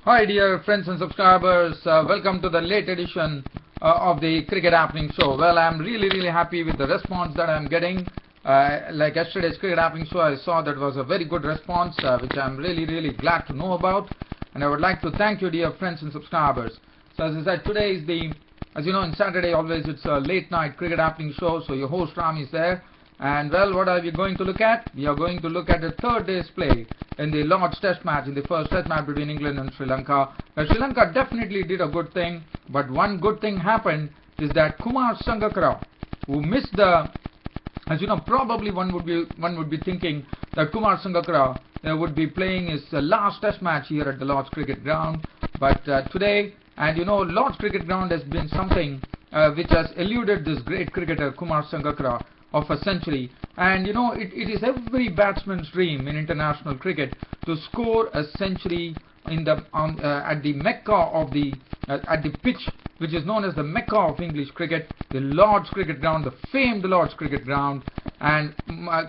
Hi dear friends and subscribers, welcome to the late edition of the Cricket Happening Show. Well, I'm really happy with the response that I'm getting. Like yesterday's Cricket Happening Show, I saw that was a very good response, which I'm really glad to know about. And I would like to thank you dear friends and subscribers. So as I said, today is as you know, in Saturday always it's a late night Cricket Happening Show, so your host Ram is there. And well, what are we going to look at? We are going to look at the third day's play in the Lord's Test match, in the first Test match between England and Sri Lanka. Now, Sri Lanka definitely did a good thing, but one good thing happened is that Kumar Sangakarra, who missed as you know, probably one would be thinking that Kumar Sangakarra would be playing his last Test match here at the Lord's Cricket Ground, but today, and you know, Lord's Cricket Ground has been something which has eluded this great cricketer Kumar Sangakarra of a century, and you know, it is every batsman's dream in international cricket to score a century in at the Mecca of at the pitch which is known as the Mecca of English cricket, the Lord's Cricket Ground, the famed Lord's Cricket Ground. And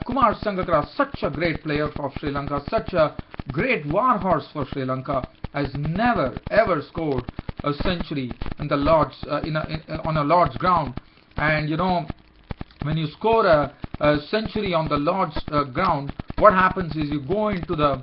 Kumar Sangakarra, such a great player for Sri Lanka, such a great war horse for Sri Lanka, has never ever scored a century in the Lord's on a Lord's ground. And you know, when you score a century on the Lord's ground, what happens is you go into the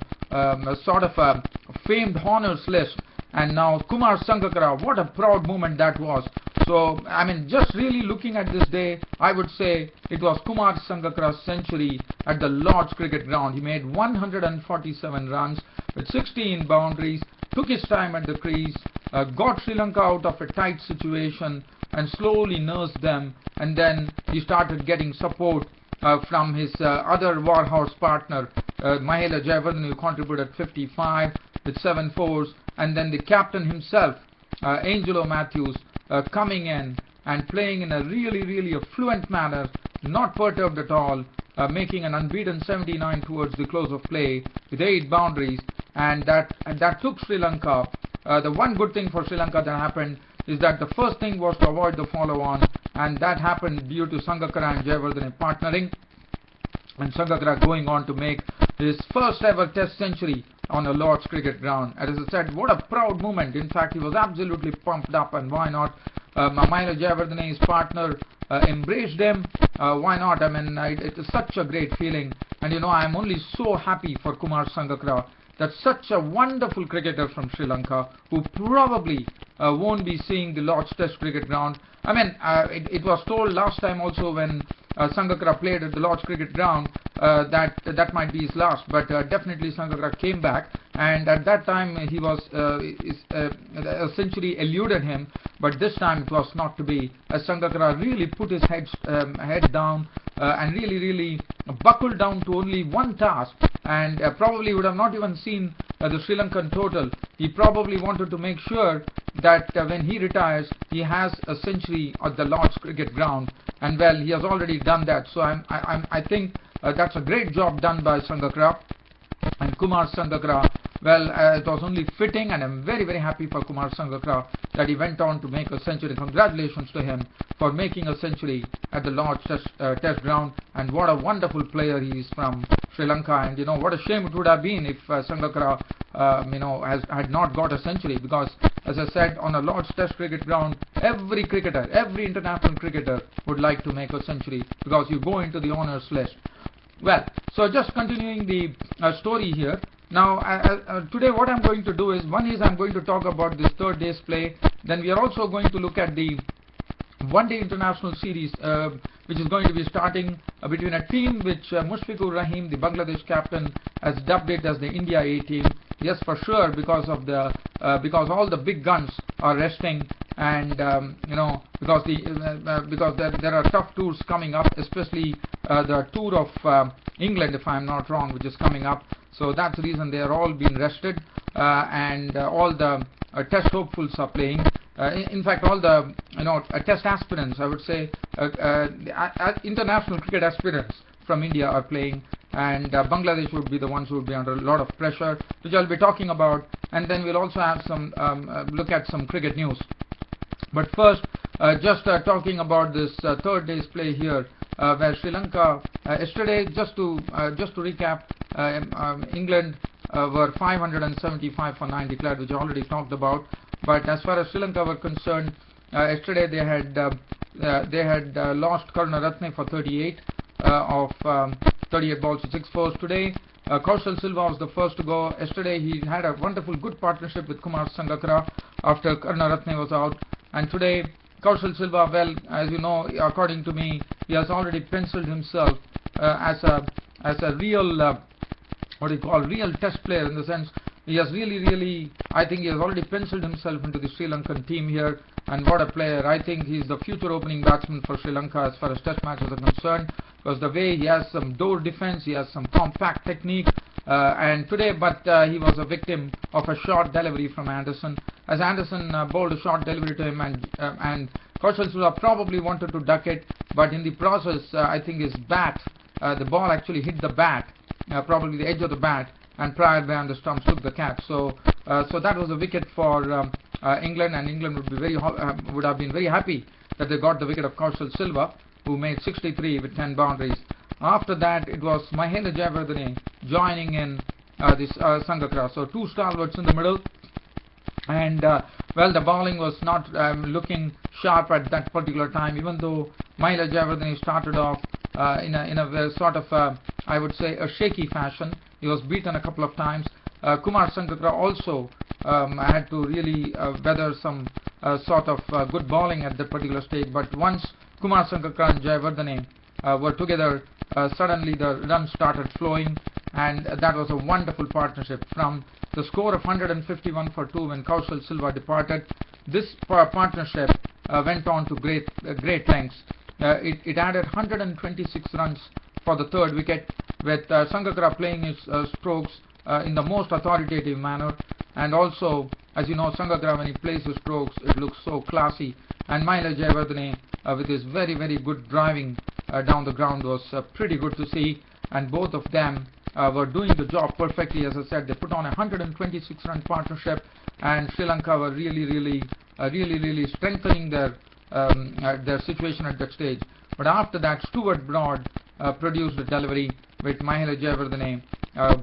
sort of a famed honors list. And now Kumar Sangakarra, what a proud moment that was. So I mean, just really looking at this day, I would say it was Kumar Sangakarra's century at the Lord's Cricket Ground. He made 147 runs with 16 boundaries, took his time at the crease, got Sri Lanka out of a tight situation and slowly nursed them, and then he started getting support from his other warhorse partner, Mahela Jayawardene, who contributed 55 with 7 fours, and then the captain himself, Angelo Matthews, coming in and playing in a really a fluent manner, not perturbed at all, making an unbeaten 79 towards the close of play with 8 boundaries, and that took Sri Lanka. The one good thing for Sri Lanka that happened is that the first thing was to avoid the follow-on, and that happened due to Sangakarra and Jayawardene partnering, and Sangakarra going on to make his first ever Test century on a Lord's Cricket Ground. As I said, what a proud moment. In fact, he was absolutely pumped up, and why not? Mahela Jayawardene, his partner, embraced him. Why not? I mean, it is such a great feeling, and you know, I am only so happy for Kumar Sangakarra that such a wonderful cricketer from Sri Lanka, who probably won't be seeing the Lord's Test Cricket Ground. I mean, it was told last time also when Sangakarra played at the Lord's Cricket Ground that might be his last, but definitely Sangakarra came back, and at that time he was a century eluded him, but this time it was not to be, as Sangakarra really put his head down and really buckled down to only one task, and probably would have not even seen the Sri Lankan total. He probably wanted to make sure that when he retires, he has a century at the Lord's Cricket Ground, and well, he has already done that. So I think that's a great job done by Sangakarra. And Kumar Sangakarra, well, it was only fitting, and I'm very happy for Kumar Sangakarra that he went on to make a century. Congratulations to him for making a century at the Lord's Test Ground, and what a wonderful player he is from Sri Lanka. And you know, what a shame it would have been if Sangakarra you know, had not got a century, because as I said, on a Lord's Test Cricket Ground, every cricketer, every international cricketer would like to make a century, because you go into the honours list. Well, so just continuing the story here. Now, today what I'm going to do is, one is I'm going to talk about this third day's play. Then we are also going to look at the one-day international series, which is going to be starting between a team which Mushfiqur Rahim, the Bangladesh captain, has dubbed it as the India A team. Yes, for sure, because of because all the big guns are resting, and you know, because there are tough tours coming up, especially the tour of England, if I'm not wrong, which is coming up. So that's the reason they are all being rested, and all the test hopefuls are playing. In fact, all the test aspirants, I would say, international cricket aspirants from India are playing, and Bangladesh would be the ones who would be under a lot of pressure, which I'll be talking about, and then we'll also have some look at some cricket news. But first, just talking about this third day's play here, where Sri Lanka yesterday, just to recap, England were 575 for 9 declared, which I already talked about. But as far as Sri Lanka were concerned, yesterday they had lost Karunaratne for 38 of 38 balls to 6 fours. Today, Kaushal Silva was the first to go. Yesterday he had a wonderful good partnership with Kumar Sangakarra after Karunaratne was out. And today Kaushal Silva, well, as you know, according to me, he has already penciled himself as a real real test player, in the sense he has really, I think he has already penciled himself into the Sri Lankan team here. And what a player. I think he's the future opening batsman for Sri Lanka as far as test matches are concerned, because the way he has some door defense, he has some compact technique, and today, but he was a victim of a short delivery from Anderson, as Anderson bowled a short delivery to him, and Kaushal Silva probably wanted to duck it, but in the process, I think his bat, the ball actually hit the bat, probably the edge of the bat, and prior beyond the stumps took the catch. So that was a wicket for England, and England would have been very happy that they got the wicket of Kaushal Silva, who made 63 with 10 boundaries. After that, it was Mahela Jayawardene joining in this Sangakarra. So two stalwarts in the middle, and well, the bowling was not looking sharp at that particular time, even though Mahela Jayawardene started off in a sort of I would say a shaky fashion. He was beaten a couple of times. Kumar Sangakarra also had to really weather some sort of good bowling at that particular stage, but once Kumar Sangakarra and Jayawardene were together, suddenly the runs started flowing, and that was a wonderful partnership. From the score of 151 for 2 when Kaushal Silva departed, this partnership went on to great lengths. It added 126 runs for the third wicket, with Sangakarra playing his strokes in the most authoritative manner, and also, as you know, Sangakarra, when he plays his strokes, it looks so classy, and Mahela Jayawardene with his very good driving down the ground was pretty good to see, and both of them were doing the job perfectly. As I said, they put on a 126 run partnership, and Sri Lanka were really strengthening their situation at that stage. But after that, Stuart Broad produced a delivery, with Mahela Jayawardene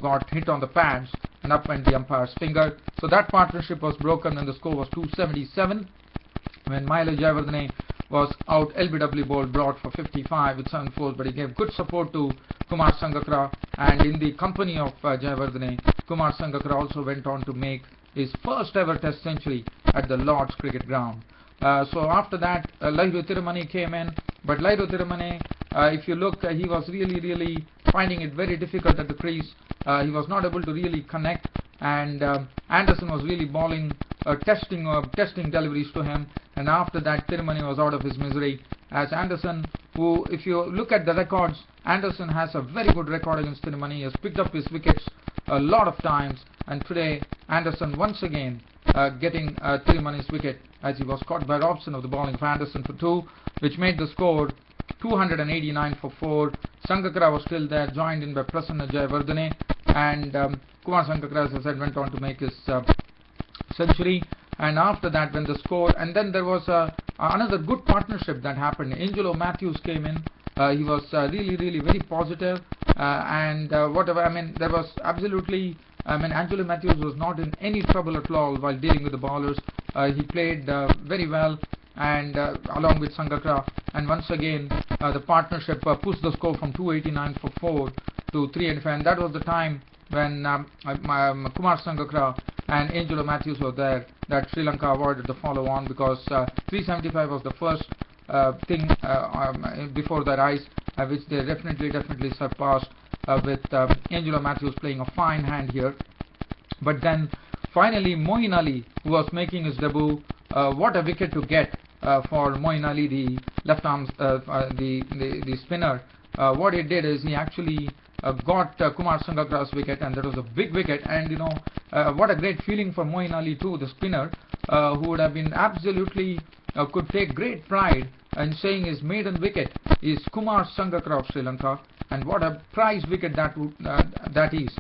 got hit on the pads, and up went the umpire's finger. So that partnership was broken, and the score was 277 when Mahela Jayawardene was out. LBW bowled Broad for 55 with 7 fours, but he gave good support to Kumar Sangakarra, and in the company of Jayawardene, Kumar Sangakarra also went on to make his first ever test century at the Lord's Cricket Ground. So after that, Lahiru Thirumani came in, but Lahiru Thirumani, if you look, he was really finding it very difficult at the crease. He was not able to really connect, and Anderson was really bowling testing deliveries to him, and after that Thirumani was out of his misery, as Anderson, who, if you look at the records, Anderson has a very good record against Thirumani. He has picked up his wickets a lot of times, and today Anderson once again getting Thirumani's wicket, as he was caught by Robson of the bowling of Anderson for 2, which made the score 289 for 4. Sangakarra was still there, joined in by Prasanna Jayawardene, and Kumar Sangakarra, as I said, went on to make his century. And after that, when the score, and then there was another good partnership that happened. Angelo Matthews came in. He was really very positive, and whatever, I mean, there was absolutely, I mean, Angelo Matthews was not in any trouble at all while dealing with the bowlers. He played very well, and along with Sangakarra, and once again the partnership pushed the score from 289 for 4 to 385, and that was the time when Kumar Sangakarra and Angelo Matthews were there, that Sri Lanka avoided the follow-on, because 375 was the first thing before their eyes, which they definitely surpassed, with Angelo Matthews playing a fine hand here. But then finally Moeen Ali, who was making his debut, what a wicket to get for Moeen Ali, the left arm, the spinner. What he did is he actually got Kumar Sangakarra's wicket, and that was a big wicket. And you know, what a great feeling for Moeen Ali too, the spinner, who would have been absolutely could take great pride in saying his maiden wicket is Kumar Sangakarra of Sri Lanka, and what a prize wicket that is,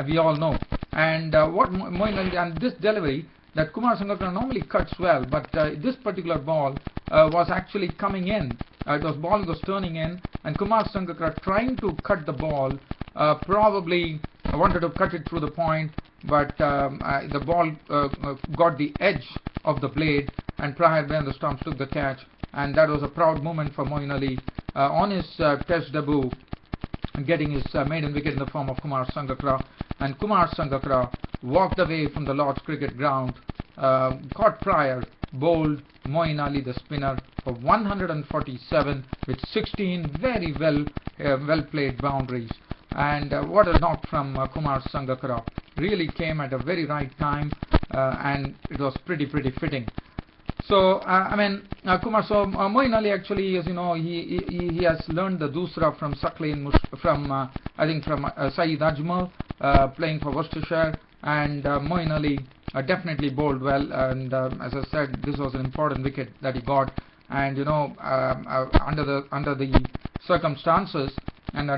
we all know. And what Moeen Ali, and this delivery that Kumar Sangakarra normally cuts well, but this particular ball was actually coming in. Ball was turning in, and Kumar Sangakarra trying to cut the ball probably wanted to cut it through the point, but the ball got the edge of the blade, and Pryor Van the Stumps took the catch, and that was a proud moment for Moeen Ali on his test debut, getting his maiden wicket in the form of Kumar Sangakarra. And Kumar Sangakarra walked away from the Lord's cricket ground, caught Pryor, bowled Moeen Ali the spinner for 147 with 16 very well played boundaries. And what a knock from Kumar Sangakarra. Really came at a very right time, and it was pretty fitting. So Moeen Ali actually, as you know, he has learned the Dusra from Saeed Ajmal, playing for Worcestershire, and Moeen Ali definitely bowled well, and as I said, this was an important wicket that he got, and under the circumstances, and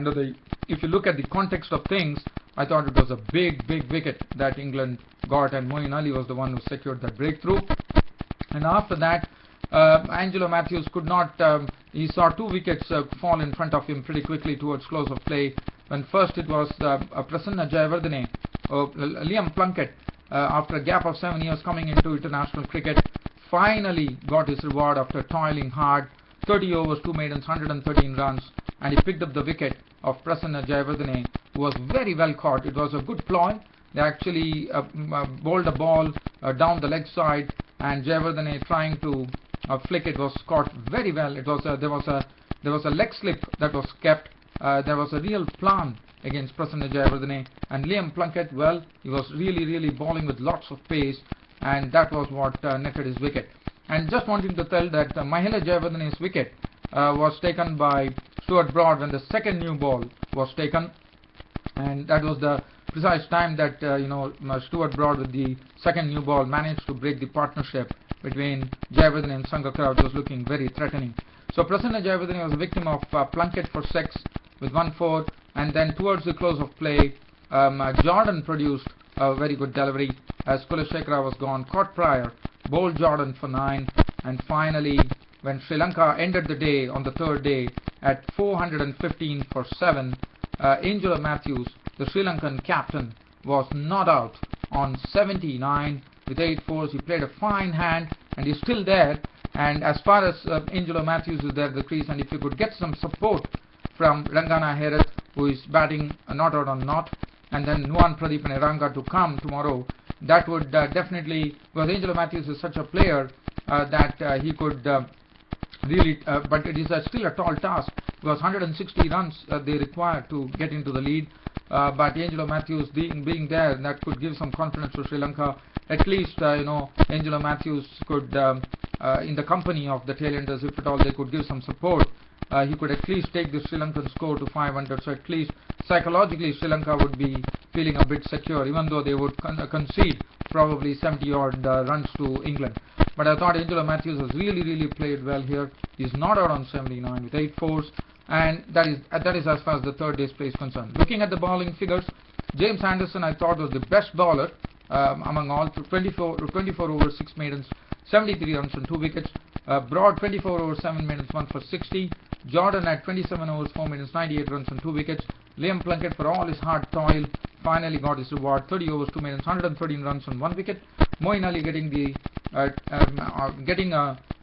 if you look at the context of things, I thought it was a big wicket that England got, and Moeen Ali was the one who secured that breakthrough. And after that, Angelo Matthews could not, he saw 2 wickets fall in front of him pretty quickly towards close of play. When first it was Prasanna Jayawardene, Liam Plunkett, after a gap of 7 years coming into international cricket, finally got his reward after toiling hard. 30 overs, 2 maidens, 113 runs, and he picked up the wicket of Prasanna Jayawardene, who was very well caught. It was a good ploy. They actually bowled a ball down the leg side, and Jayawardene, trying to flick it, was caught very well. It was there was a leg slip that was kept. There was a real plan against Prasanna Jayawardene, and Liam Plunkett, well, he was really bowling with lots of pace, and that was what netted his wicket. And just wanting to tell that Mahela Jayawardene's wicket was taken by Stuart Broad when the second new ball was taken, and that was the precise time that Stuart Broad with the second new ball managed to break the partnership between Jayawardene and Sangakarra, which was looking very threatening. So Prasanna Jayawardene was a victim of Plunkett for 6 with 1-4, and then towards the close of play, Jordan produced a very good delivery as Kulashekara was gone, caught Pryor, bowled Jordan for 9, and finally, when Sri Lanka ended the day on the 3rd day at 415 for 7, Angelo Matthews, the Sri Lankan captain, was not out on 79 with 8 fours. He played a fine hand, and he's still there. And as far as Angelo Matthews is there at the crease, and if you could get some support from Rangana Herath, who is batting not out on not, and then Nuwan Pradeep and Eranga to come tomorrow, that would definitely, because Angelo Matthews is such a player that he could really, but it is still a tall task, because 160 runs they require to get into the lead. But Angelo Matthews being there, that could give some confidence to Sri Lanka. At least, Angelo Matthews could, in the company of the tailenders, if at all they could give some support, he could at least take the Sri Lankan score to 500. So at least psychologically Sri Lanka would be feeling a bit secure, even though they would concede probably 70 odd runs to England. But I thought Angelo Matthews has really played well here. He's not out on 79 with 8 fours, and that is as far as the 3rd day's play is concerned. Looking at the bowling figures, James Anderson I thought was the best bowler among all. 24 overs, 6 maidens, 73 runs and 2 wickets. Broad 24 overs, 7 maidens, 1 for 60. Jordan at 27 overs, 4 maidens, 98 runs and 2 wickets. Liam Plunkett, for all his hard toil, finally got his reward. 30 overs, 2 maidens, 113 runs and 1 wicket. Moeen Ali getting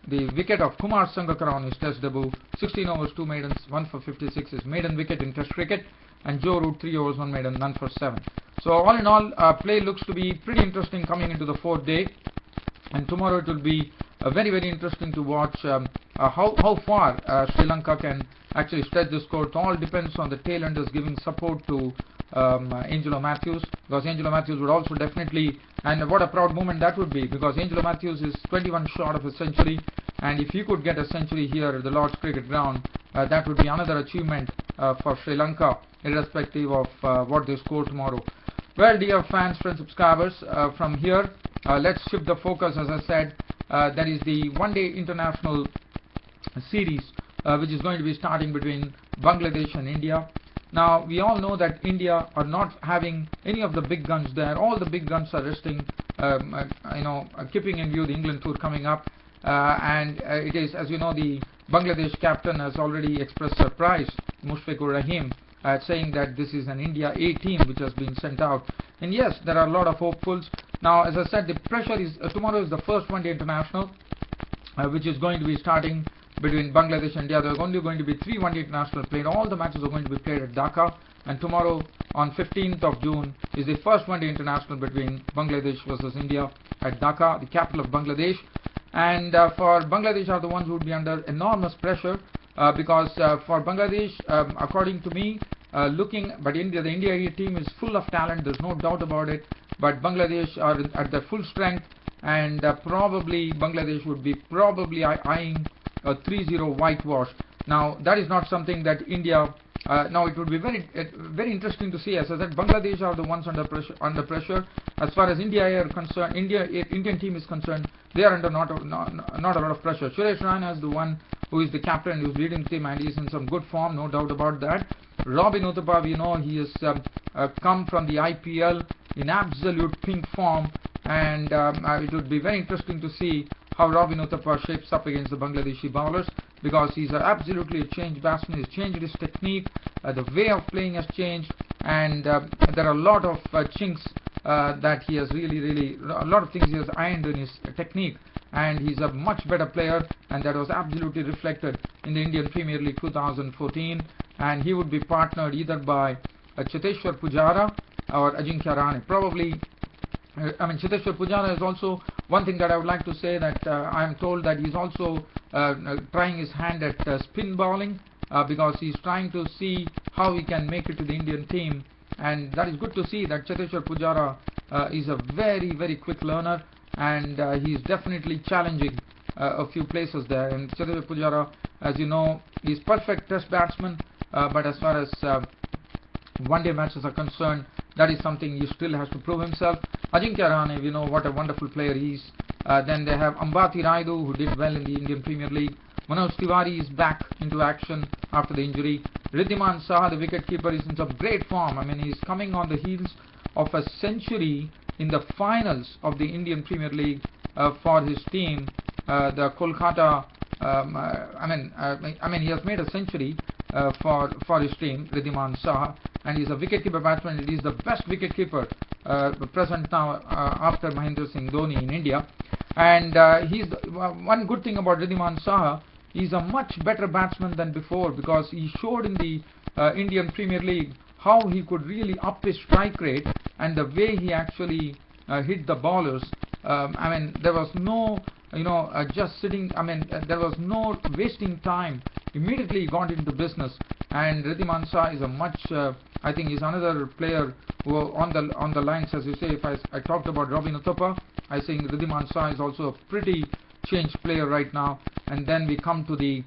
the wicket of Kumar Sangakarra on his test debut. 16 overs, 2 maidens, 1 for 56, his maiden wicket in test cricket. And Joe Root 3 overs, 1 maiden, none for 7. So all in all, play looks to be pretty interesting coming into the 4th day. And tomorrow it will be very interesting to watch how far Sri Lanka can actually stretch the score. It all depends on the tailenders giving support to Angelo Matthews, because Angelo Matthews would also definitely, and what a proud moment that would be, because Angelo Matthews is 21 short of a century, and if he could get a century here at the Lord's Cricket Ground, that would be another achievement for Sri Lanka, irrespective of what they score tomorrow. Well, dear fans, friends, subscribers, from here, let's shift the focus. As I said, that is the one-day international series, which is going to be starting between Bangladesh and India. Now, we all know that India are not having any of the big guns there. All the big guns are resting, keeping in view the England tour coming up. And it is, as you know, the Bangladesh captain has already expressed surprise, Mushfiqur Rahim, saying that this is an India A team which has been sent out. And yes, there are a lot of hopefuls. Now, as I said, the pressure is tomorrow is the first one-day international, which is going to be starting between Bangladesh and India. There are only going to be 3 one-day internationals played. All the matches are going to be played at Dhaka. And tomorrow, on 15th of June, is the first one-day international between Bangladesh versus India at Dhaka, the capital of Bangladesh. And for Bangladesh are the ones who would be under enormous pressure because for Bangladesh, according to me, but the India A team is full of talent. There's no doubt about it. But Bangladesh are at their full strength, and probably Bangladesh would be eyeing a 3-0 whitewash. Now, that is not something that India. Now, it would be very interesting to see. As I said, Bangladesh are the ones under pressure. As far as India are concerned, Indian team is concerned, they are under not a lot of pressure. Suresh Raina is the one who is the captain, who is leading the team, and he is in some good form, no doubt about that. Robin Uthappa, we know he has come from the IPL in absolute pink form, and it would be very interesting to see how Robin Uthappa shapes up against the Bangladeshi bowlers, because he's absolutely a changed batsman. He's changed his technique, the way of playing has changed, and there are a lot of chinks that he has a lot of things he has ironed in his technique, and he's a much better player, and that was absolutely reflected in the Indian Premier League 2014, and he would be partnered either by Cheteshwar Pujara or Ajinkya Rahane. Probably, Cheteshwar Pujara is also one thing that I would like to say, that I am told that he's also trying his hand at spin bowling because he's trying to see how he can make it to the Indian team, and that is good to see that Cheteshwar Pujara is a very quick learner, and he's definitely challenging a few places there. And Cheteshwar Pujara, as you know, is perfect test batsman, but as far as one-day matches are concerned, that is something he still has to prove himself. Ajinkya Rahane, we know what a wonderful player he is. Then they have Ambati Raidu, who did well in the Indian Premier League. Manoj Tiwari is back into action after the injury. Riddhiman Saha, the wicketkeeper, is in some great form. He's coming on the heels of a century in the finals of the Indian Premier League for his team, the Kolkata. He has made a century for his team, Riddhiman Saha, and he's a wicketkeeper batsman. He is the best wicketkeeper present now after Mahendra Singh Dhoni in India. And one good thing about Riddhiman Saha, he's a much better batsman than before, because he showed in the Indian Premier League how he could really up his strike rate, and the way he actually hit the bowlers. There was no just sitting. There was no wasting time. Immediately he got into business, and Riddhiman Saha is a much. I think he's another player who on the lines, as you say. If I talked about Robin Uthappa, I think Riddhiman Saha is also a pretty changed player right now. And then we come to the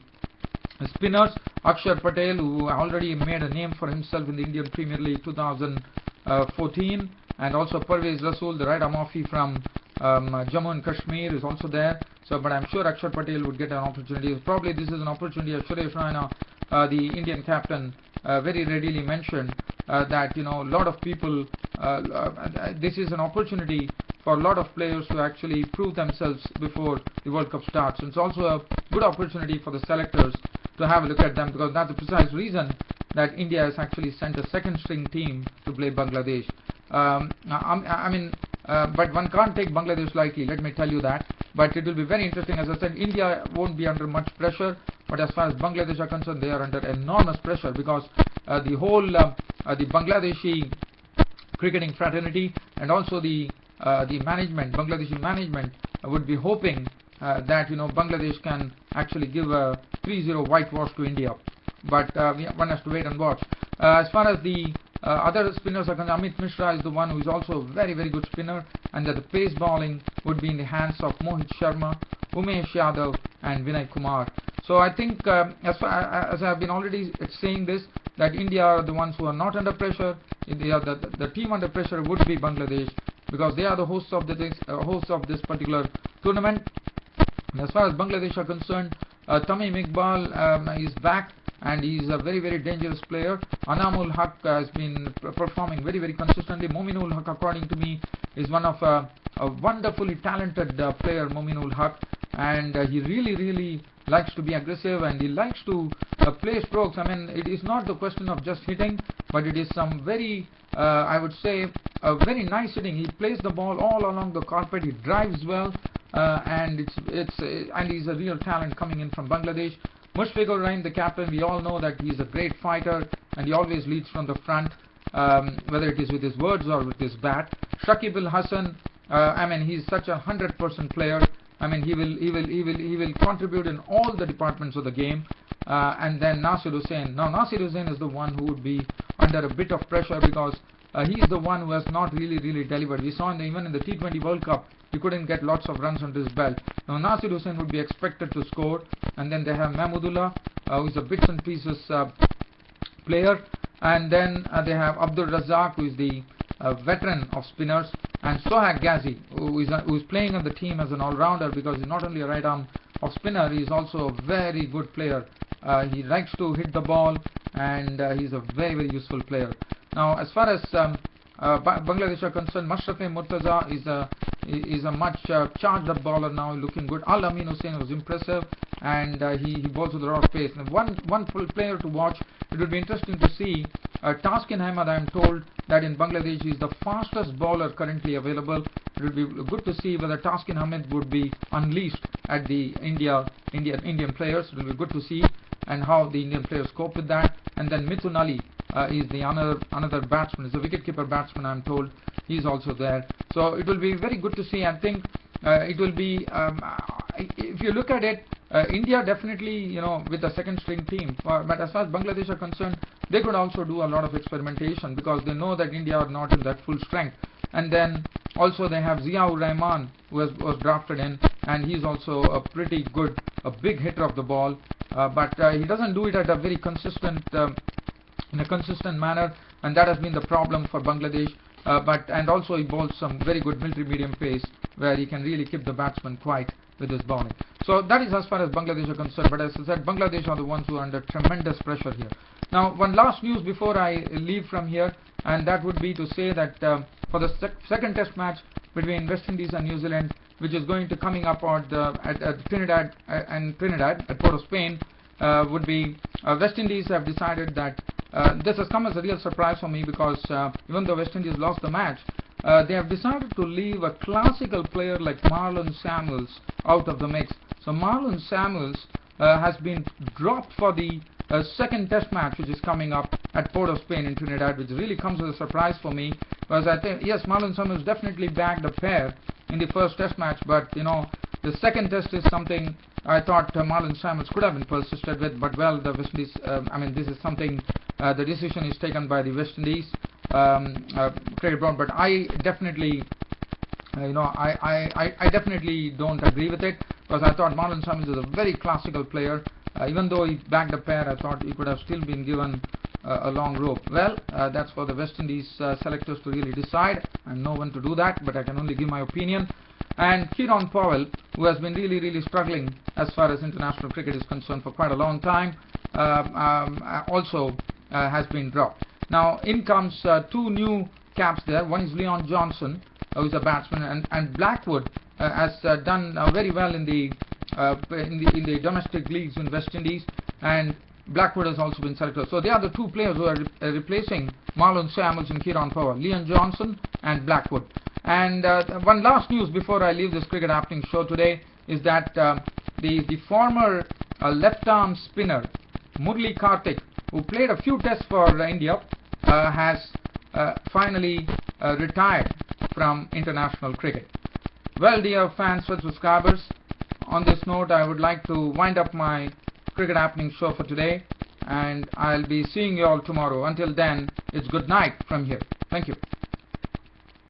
spinners. Akshar Patel, who already made a name for himself in the Indian Premier League 2014, and also Parvez Rasool, the right arm offie from Jammu and Kashmir, is also there. But I'm sure Akshar Patel would get an opportunity. Probably this is an opportunity, as Suresh Raina, the Indian captain, very readily mentioned, that a lot of people, this is an opportunity for a lot of players to actually prove themselves before the World Cup starts. And it's also a good opportunity for the selectors to have a look at them, because that's the precise reason that India has actually sent a second string team to play Bangladesh. But one can't take Bangladesh lightly, let me tell you that. But it will be very interesting. As I said, India won't be under much pressure, but as far as Bangladesh are concerned, they are under enormous pressure, because the whole the Bangladeshi cricketing fraternity and also the management, Bangladeshi management, would be hoping that Bangladesh can actually give a 3-0 whitewash to India. But one has to wait and watch. As far as the other spinners are concerned, Amit Mishra is the one who is also a very good spinner, and that the pace bowling would be in the hands of Mohit Sharma, Umesh Yadav, and Vinay Kumar. So I think, as I have been already saying this, that India are the ones who are not under pressure. The team under pressure would be Bangladesh, because they are the hosts of this particular tournament. And as far as Bangladesh are concerned, Tamim Iqbal is back, and he is a very dangerous player. Anamul Haq has been performing very consistently. Mominul Haq, according to me, is one of a wonderfully talented player, Mominul Haq, and he really likes to be aggressive, and he likes to play strokes. I mean, it is not the question of just hitting, but it is some very, I would say, a very nice hitting. He plays the ball all along the carpet. He drives well, and and he's a real talent coming in from Bangladesh. Mushfiqur Rahim, the captain, we all know that he's a great fighter, and he always leads from the front, whether it is with his words or with his bat. Shakib Al Hasan, I mean, he's such a 100% player. I mean, he will contribute in all the departments of the game. And then Nasir Hussain. Now, Nasir Hussain is the one who would be under a bit of pressure, because he is the one who has not really delivered. We saw even in the T20 World Cup, he couldn't get lots of runs under his belt. Now, Nasir Hussain would be expected to score. And then they have Mahmudullah, who is a bits and pieces player. And then they have Abdul Razak, who is the veteran of spinners, and Sohail Ghazi, who is playing on the team as an all-rounder, because he's not only a right-arm off spinner, he is also a very good player. He likes to hit the ball, and he's a very useful player. Now, as far as Bangladesh are concerned, Mashraf-e Murtaza is a much charged up bowler now, looking good. Al Amin Hussain was impressive, and he bowls with a lot of pace. And one player to watch, it would be interesting to see Taskin Ahmed. I am told that in Bangladesh he is the fastest bowler currently available. It would be good to see whether Taskin Ahmed would be unleashed at the Indian players. It will be good to see, and how the Indian players cope with that. And then Mithun Ali is the another batsman. He's a wicketkeeper batsman, I'm told. He's also there. So it will be very good to see. I think it will be, if you look at it, India definitely, with the second string team. But as far as Bangladesh are concerned, they could also do a lot of experimentation, because they know that India are not in that full strength. And then also they have Ziaur Rahman, who was drafted in, and he's also a pretty good, a big hitter of the ball. But he doesn't do it at a very consistent, in a consistent manner, and that has been the problem for Bangladesh. And also he bowls some very good military medium pace, where he can really keep the batsman quiet with his bowling. So that is as far as Bangladesh are concerned. But as I said, Bangladesh are the ones who are under tremendous pressure here. Now, one last news before I leave from here, and that would be to say that for the second test match between West Indies and New Zealand, which is going to coming up at Trinidad at Port of Spain, would be West Indies have decided that this has come as a real surprise for me, because even though West Indies lost the match, they have decided to leave a classical player like Marlon Samuels out of the mix. So Marlon Samuels has been dropped for the second test match, which is coming up at Port of Spain in Trinidad, which really comes as a surprise for me, because I think, yes, Marlon Samuels definitely bagged a pair in the first test match, but the second test is something I thought Marlon Samuels could have been persisted with. But well, the West Indies, this is something, the decision is taken by the West Indies cricket board, but I definitely I definitely don't agree with it, because I thought Marlon Samuels is a very classical player. Even though he bagged a pair, I thought he could have still been given a long rope. Well, that's for the West Indies selectors to really decide. I'm no one to do that, but I can only give my opinion. And Kieron Powell, who has been really struggling as far as international cricket is concerned for quite a long time, also has been dropped. Now, in comes two new caps there. One is Leon Johnson, who is a batsman, and Blackwood has done very well in the domestic leagues in West Indies, and Blackwood has also been selected. So they are the two players who are replacing Marlon Samuels and Kieron Powell, Leon Johnson and Blackwood. And one last news before I leave this Cricket Happening show today is that the former left-arm spinner Murli Kartik, who played a few tests for India, has finally retired from international cricket. Well, dear fans and subscribers, on this note, I would like to wind up my Cricket Happening show for today, and I'll be seeing you all tomorrow. Until then, it's good night from here. Thank you.